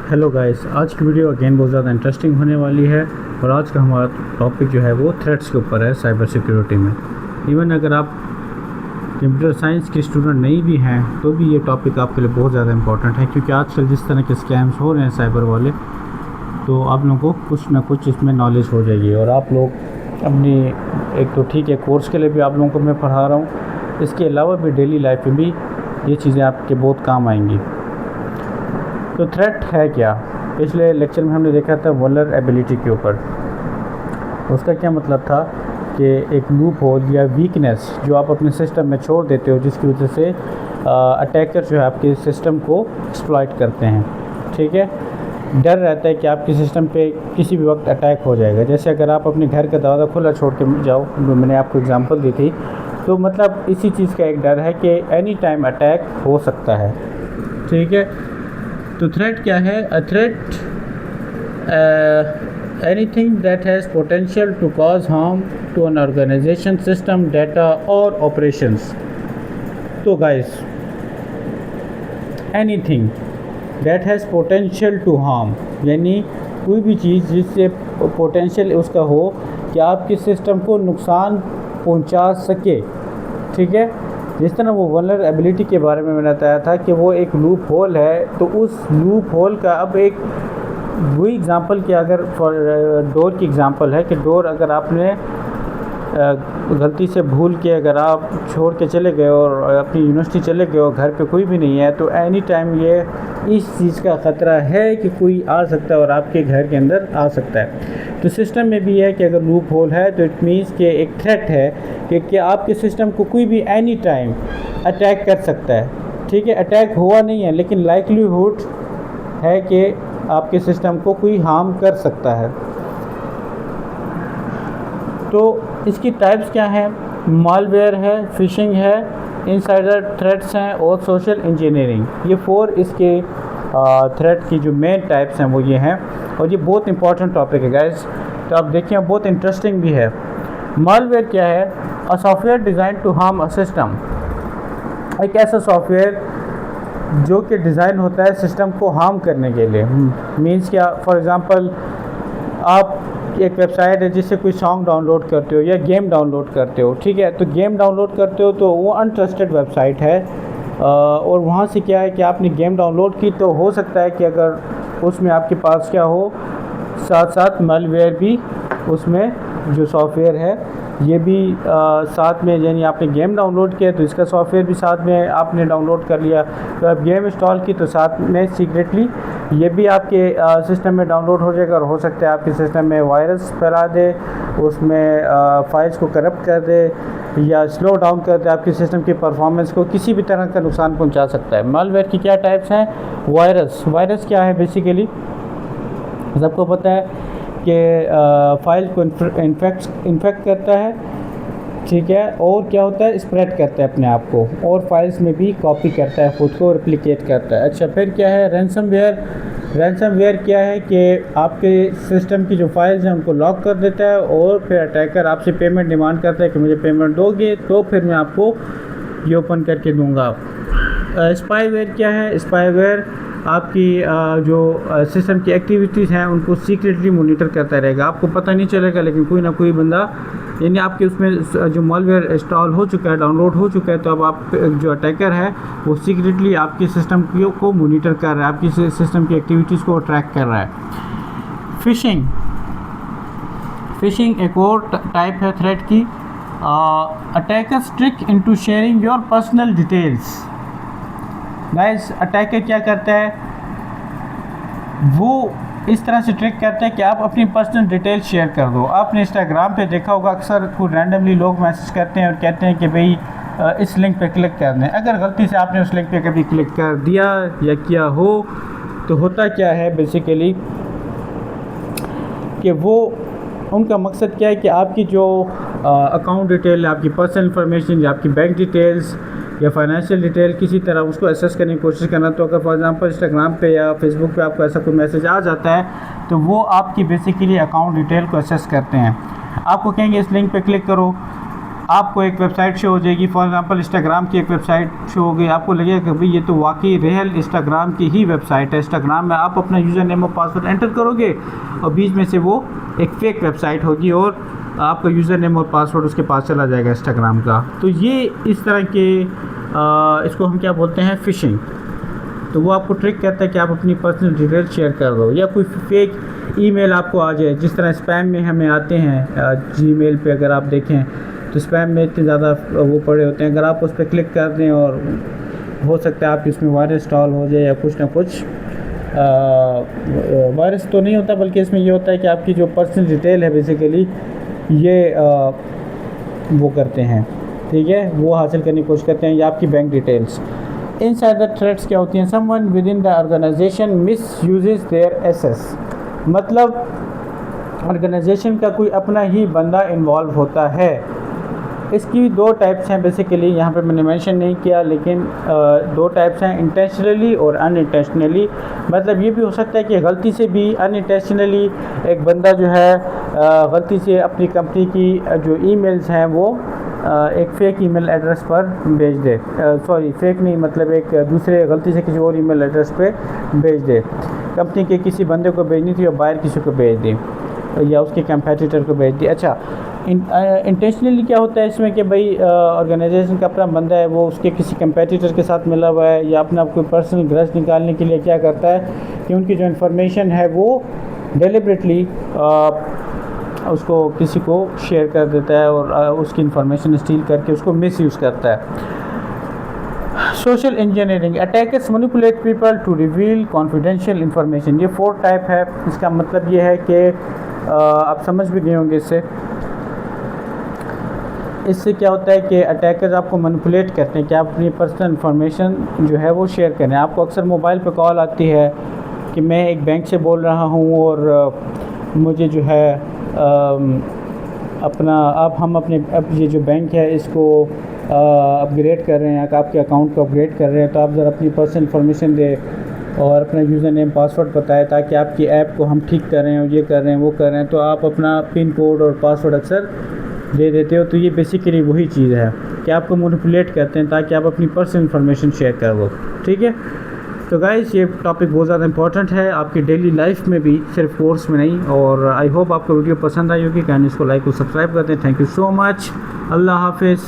Hello guys, आज की video again बहुत ज़्यादा इंटरेस्टिंग होने वाली है। और आज का हमारा टॉपिक जो है वो थ्रेट्स के ऊपर है साइबर सिक्योरिटी में। इवन अगर आप कंप्यूटर साइंस के स्टूडेंट नहीं भी हैं तो भी ये टॉपिक आपके लिए बहुत ज़्यादा इंपॉर्टेंट है, क्योंकि आजकल जिस तरह के स्कैम्स हो रहे हैं साइबर वाले, तो आप लोगों को कुछ ना कुछ इसमें नॉलेज हो जाएगी। और आप लोग अपनी एक तो ठीक है कोर्स के लिए भी आप लोगों को मैं पढ़ा रहा हूँ, इसके अलावा भी डेली लाइफ में भी ये चीज़ें आपके बहुत काम आएंगी। तो थ्रेट है क्या? पिछले लेक्चर में हमने देखा था वल्नरेबिलिटी के ऊपर। उसका क्या मतलब था कि एक लूप होल या वीकनेस जो आप अपने सिस्टम में छोड़ देते हो, जिसकी वजह से अटैकर जो है आपके सिस्टम को एक्सप्लॉइट करते हैं। ठीक है, डर रहता है कि आपके सिस्टम पे किसी भी वक्त अटैक हो जाएगा। जैसे अगर आप अपने घर का दरवाज़ा खुला छोड़ के जाओ, जो मैंने आपको एग्जांपल दी थी, तो मतलब इसी चीज़ का एक डर है कि एनी टाइम अटैक हो सकता है। ठीक है, तो थ्रेट क्या है? A threat anything that has potential to cause harm to an organisation, system, data और ऑपरेशंस। तो guys, anything that has potential to harm, यानी कोई भी चीज़ जिससे पोटेंशियल उसका हो कि आपके सिस्टम को नुकसान पहुंचा सके। ठीक है, जिस तरह वो वल्नरेबिलिटी के बारे में मैंने बताया था कि वो एक लूप होल है, तो उस लूप होल का अब एक वही एग्ज़ाम्पल कि अगर डोर की एग्ज़ाम्पल है कि डोर अगर आपने गलती से भूल के अगर आप छोड़ के चले गए और अपनी यूनिवर्सिटी चले गए और घर पे कोई भी नहीं है, तो एनी टाइम ये इस चीज़ का ख़तरा है कि कोई आ सकता है और आपके घर के अंदर आ सकता है। तो सिस्टम में भी है कि अगर लूप होल है तो इट मीन्स कि एक थ्रेट है कि आपके सिस्टम को कोई भी एनी टाइम अटैक कर सकता है। ठीक है, अटैक हुआ नहीं है लेकिन लाइक्लीहुड है कि आपके सिस्टम को कोई हार्म कर सकता है। तो इसकी टाइप्स क्या हैं? मालवेयर है, फिशिंग है, इनसाइडर थ्रेट्स हैं और सोशल इंजीनियरिंग। ये 4 इसके थ्रेट की जो मेन टाइप्स हैं वो ये हैं, और ये बहुत इंपॉर्टेंट टॉपिक है गाइस। तो आप देखिए, बहुत इंटरेस्टिंग भी है। मालवेयर क्या है? A software design to harm a system. एक ऐसा सॉफ्टवेयर जो कि डिज़ाइन होता है सिस्टम को हार्म करने के लिए। मीन्स क्या? फॉर एग्ज़ाम्पल, आप एक वेबसाइट है जिससे कोई सॉन्ग डाउनलोड करते हो या गेम डाउनलोड करते हो। ठीक है, तो गेम डाउनलोड करते हो तो वो अनट्रस्टेड वेबसाइट है, और वहाँ से क्या है कि आपने गेम डाउनलोड की तो हो सकता है कि अगर उसमें आपके पास क्या हो, साथ साथ मालवेयर भी उसमें जो सॉफ्टवेयर है ये भी साथ में, यानी आपने गेम डाउनलोड किया तो इसका सॉफ्टवेयर भी साथ में आपने डाउनलोड कर लिया। तो आप गेम इंस्टॉल की तो साथ में सीक्रेटली ये भी आपके सिस्टम में डाउनलोड हो जाएगा, और हो सकता है आपके सिस्टम में वायरस फैला दे, उसमें फाइल्स को करप्ट कर दे या स्लो डाउन कर दे, आपके सिस्टम की परफॉर्मेंस को किसी भी तरह का नुकसान पहुंचा सकता है। मालवेयर की क्या टाइप्स हैं? वायरस क्या है? बेसिकली सबको पता है कि फाइल को इन्फेक्ट करता है। ठीक है, और क्या होता है? स्प्रेड करता है अपने आप को, और फाइल्स में भी कॉपी करता है, खुद को रिप्लिकेट करता है। अच्छा, फिर क्या है? रैंसमवेयर क्या है कि आपके सिस्टम की जो फाइल्स हैं उनको लॉक कर देता है, और फिर अटैकर आपसे पेमेंट डिमांड करता है कि मुझे पेमेंट दोगे तो फिर मैं आपको ये ओपन करके दूंगा। स्पाईवेयर क्या है? स्पाईवेयर आपकी जो सिस्टम की एक्टिविटीज़ हैं उनको सीक्रेटली मॉनिटर करता रहेगा, आपको पता नहीं चलेगा, लेकिन कोई ना कोई बंदा, यानी आपके उसमें जो मालवेयर इंस्टॉल हो चुका है, डाउनलोड हो चुका है, तो अब आप जो अटैकर है वो सीक्रेटली आपकी सिस्टम को मॉनिटर कर रहा है, आपकी सिस्टम की एक्टिविटीज़ को ट्रैक कर रहा है। फिशिंग एक और टाइप है थ्रेट की। Attackers trick into sharing your personal details. Guys, attacker क्या करता है? वो इस तरह से ट्रिक करता है कि आप अपनी पर्सनल डिटेल शेयर कर दो। आपने इंस्टाग्राम पे देखा होगा, अक्सर कोई रैंडमली लोग मैसेज करते हैं और कहते हैं कि भाई इस लिंक पे क्लिक कर दें। अगर गलती से आपने उस लिंक पे कभी क्लिक कर दिया या किया हो, तो होता क्या है बेसिकली कि वो, उनका मकसद क्या है कि आपकी जो अकाउंट डिटेल, आपकी पर्सनल इंफॉर्मेशन या आपकी बैंक डिटेल्स या फाइनेंशियल डिटेल किसी तरह उसको एक्सेस करने की कोशिश करना। तो अगर फॉर एग्जांपल इंस्टाग्राम पे या फेसबुक पे आपको ऐसा कोई मैसेज आ जाता है, तो वो आपकी बेसिकली अकाउंट डिटेल को एक्सेस करते हैं। आपको कहेंगे इस लिंक पे क्लिक करो, आपको एक वेबसाइट शो हो जाएगी, फॉर एग्जांपल इंस्टाग्राम की एक वेबसाइट शो हो गई, आपको लगेगा कि भाई ये तो वाकई रियल इंस्टाग्राम की ही वेबसाइट है। इंस्टाग्राम में आप अपना यूज़र नेम और पासवर्ड एंटर करोगे और बीच में से वो एक फ़ेक वेबसाइट होगी और आपका यूज़र नेम और पासवर्ड उसके पास चला जाएगा इंस्टाग्राम का। तो ये इस तरह के इसको हम क्या बोलते हैं, फ़िशिंग। तो वो आपको ट्रिक करता है कि आप अपनी पर्सनल डिटेल शेयर कर दो या कोई फेक ईमेल आपको आ जाए, जिस तरह स्पैम में हमें आते हैं। जीमेल पे अगर आप देखें तो स्पैम में इतने ज़्यादा वो पड़े होते हैं, अगर आप उस पर क्लिक कर दें और हो सकता है आप इसमें वायरस इंस्टॉल हो जाए या कुछ ना कुछ। वायरस तो नहीं होता, बल्कि इसमें ये होता है कि आपकी जो पर्सनल डिटेल है बेसिकली ये वो करते हैं, ठीक है, वो हासिल करने की कोशिश करते हैं, या आपकी बैंक डिटेल्स। इनसाइडर थ्रेट्स क्या होती हैं? Someone within the organisation misuses their access, मतलब ऑर्गेनाइजेशन का कोई अपना ही बंदा इन्वॉल्व होता है। इसकी दो टाइप्स हैं बेसिकली, यहाँ पे मैंने मेंशन नहीं किया, लेकिन दो टाइप्स हैं, इंटेंशनली और अनइंटेंशनली। मतलब ये भी हो सकता है कि गलती से भी अनइंटेंशनली एक बंदा जो है गलती से अपनी कंपनी की जो ईमेल्स हैं वो एक फ़ेक ईमेल एड्रेस पर भेज दे, सॉरी फ़ेक नहीं, मतलब एक दूसरे गलती से किसी और ईमेल एड्रेस पे भेज दे। कंपनी के किसी बंदे को भेजनी थी और बाहर किसी को भेज दी या उसके कंपेटिटर को भेज दी। अच्छा, इंटेंशनली क्या होता है इसमें कि भाई ऑर्गेनाइजेशन का अपना बंदा है, वो उसके किसी कंपेटिटर के साथ मिला हुआ है या अपना कोई पर्सनल ग्रज निकालने के लिए क्या करता है कि उनकी जो इन्फॉर्मेशन है वो डेलिबरेटली उसको किसी को शेयर कर देता है और उसकी इन्फॉर्मेशन स्टील करके उसको मिसयूज़ करता है। Social engineering, attackers manipulate people to reveal confidential information. ये 4 टाइप है। इसका मतलब ये है कि आप समझ भी गए होंगे इससे क्या होता है कि अटैकर्स आपको मैनिपुलेट करते हैं कि आप अपनी पर्सनल इन्फॉर्मेशन जो है वो शेयर करें। आपको अक्सर मोबाइल पर कॉल आती है कि मैं एक बैंक से बोल रहा हूँ और मुझे जो है अपना हम अब ये जो बैंक है इसको अपग्रेड कर रहे हैं, आपके अकाउंट को अपग्रेड कर रहे हैं, तो आप ज़रा अपनी पर्सनल इन्फॉर्मेशन दें और अपना यूज़र नेम पासवर्ड बताएं ताकि आपकी ऐप को हम ठीक कर रहे हैं, ये कर रहे हैं, वो कर रहे हैं। तो आप अपना पिन कोड और पासवर्ड अक्सर दे देते हो। तो ये बेसिकली वही चीज़ है कि आपको मैनिपुलेट करते हैं ताकि आप अपनी पर्सनल इन्फॉर्मेशन शेयर कर दो, ठीक है। तो गाइस ये टॉपिक बहुत ज़्यादा इंपॉर्टेंट है आपकी डेली लाइफ में भी, सिर्फ कोर्स में नहीं। और आई होप आपको वीडियो पसंद आई होगी। कैन इसको लाइक और सब्सक्राइब कर दें। Thank you so much. अल्लाह हाफिज़।